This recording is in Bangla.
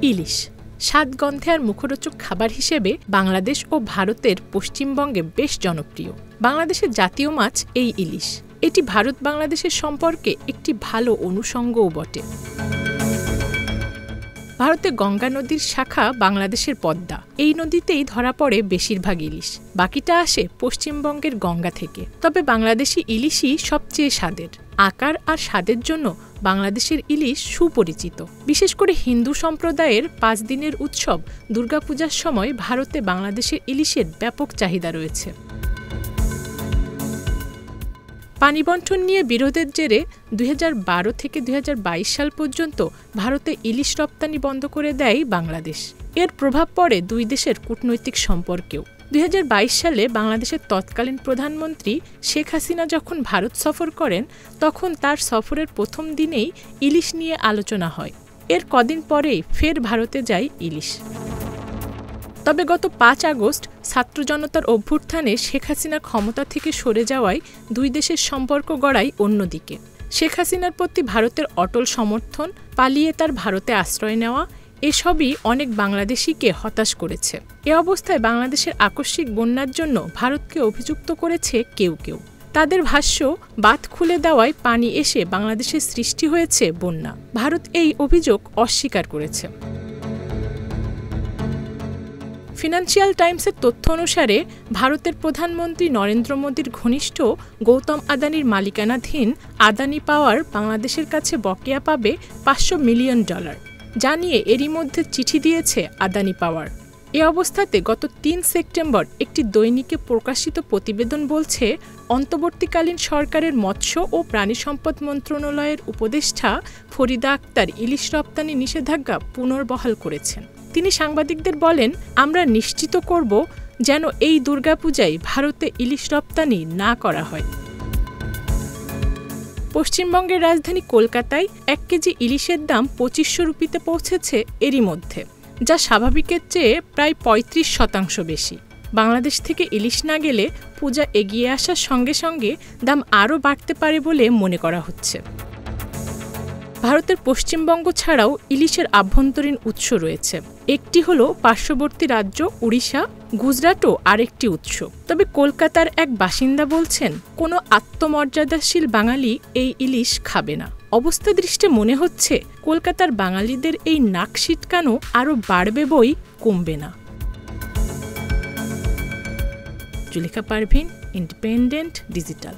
ইলিশ স্বাদ গন্ধে আর মুখরোচক খাবার হিসেবে বাংলাদেশ ও ভারতের পশ্চিমবঙ্গে বেশ জনপ্রিয়। বাংলাদেশের জাতীয় মাছ এই ইলিশ। এটি ভারত বাংলাদেশের সম্পর্কে একটি ভালো অনুষঙ্গও বটে। ভারতে গঙ্গা নদীর শাখা বাংলাদেশের পদ্মা। এই নদীতেই ধরা পড়ে বেশিরভাগ ইলিশ, বাকিটা আসে পশ্চিমবঙ্গের গঙ্গা থেকে। তবে বাংলাদেশি ইলিশই সবচেয়ে স্বাদের। আকার আর স্বাদের জন্য বাংলাদেশের ইলিশ সুপরিচিত। বিশেষ করে হিন্দু সম্প্রদায়ের 5 দিনের উৎসব দুর্গাপূজার সময় ভারতে বাংলাদেশের ইলিশের ব্যাপক চাহিদা রয়েছে। পানি বণ্টন নিয়ে বিরোধের জেরে 2012 থেকে 2022 সাল পর্যন্ত ভারতে ইলিশ রপ্তানি বন্ধ করে দেয় বাংলাদেশ। এর প্রভাব পড়ে দুই দেশের কূটনৈতিক সম্পর্কেও। 2022 সালে বাংলাদেশের তৎকালীন প্রধানমন্ত্রী শেখ হাসিনা যখন ভারত সফর করেন, তখন তার সফরের প্রথম দিনেই ইলিশ নিয়ে আলোচনা হয়। এর কদিন পরেই ফের ভারতে যায় ইলিশ। তবে গত 5 আগস্ট ছাত্র জনতার অভ্যুত্থানে শেখ হাসিনা ক্ষমতা থেকে সরে যাওয়ায় দুই দেশের সম্পর্ক গড়ায় অন্যদিকে। শেখ হাসিনার প্রতি ভারতের অটল সমর্থন, পালিয়ে তার ভারতে আশ্রয় নেওয়া, এসবই অনেক বাংলাদেশিকে হতাশ করেছে। এ অবস্থায় বাংলাদেশের আকস্মিক বন্যার জন্য ভারতকে অভিযুক্ত করেছে কেউ কেউ। তাদের ভাষ্য, বাঁধ খুলে দেওয়ায় পানি এসে বাংলাদেশের সৃষ্টি হয়েছে বন্যা। ভারত এই অভিযোগ অস্বীকার করেছে। ফিনান্সিয়াল টাইমসের তথ্য অনুসারে ভারতের প্রধানমন্ত্রী নরেন্দ্র মোদীর ঘনিষ্ঠ গৌতম আদানির মালিকানাধীন আদানি পাওয়ার বাংলাদেশের কাছে বকেয়া পাবে $500 মিলিয়ন, যা নিয়ে এরই মধ্যে চিঠি দিয়েছে আদানি পাওয়ার। এ অবস্থাতে গত 3 সেপ্টেম্বর একটি দৈনিকে প্রকাশিত প্রতিবেদন বলছে, অন্তর্বর্তীকালীন সরকারের মৎস্য ও প্রাণী সম্পদ মন্ত্রণালয়ের উপদেষ্টা ফরিদা আক্তার ইলিশ রপ্তানি নিষেধাজ্ঞা পুনর্বহাল করেছেন। তিনি সাংবাদিকদের বলেন, আমরা নিশ্চিত করব যেন এই দুর্গাপূজায় ভারতে ইলিশ রপ্তানি না করা হয়। পশ্চিমবঙ্গের রাজধানী কলকাতায় 1 কেজি ইলিশের দাম 2500 রুপিতে পৌঁছেছে এরই মধ্যে, যা স্বাভাবিকের চেয়ে প্রায় 35% বেশি। বাংলাদেশ থেকে ইলিশ না গেলে পূজা এগিয়ে আসার সঙ্গে সঙ্গে দাম আরও বাড়তে পারে বলে মনে করা হচ্ছে। ভারতের পশ্চিমবঙ্গ ছাড়াও ইলিশের আভ্যন্তরীণ উৎস রয়েছে। একটি হলো পার্শ্ববর্তী রাজ্য উড়িষ্যা, গুজরাটও আরেকটি উৎস। তবে কলকাতার এক বাসিন্দা বলছেন, কোনো আত্মমর্যাদাশীল বাঙালি এই ইলিশ খাবে না। অবস্থা দৃষ্টে মনে হচ্ছে কলকাতার বাঙালিদের এই নাক সিটকানো আরও বাড়বে বই কমবে না। Zulekha Parveen, independent digital.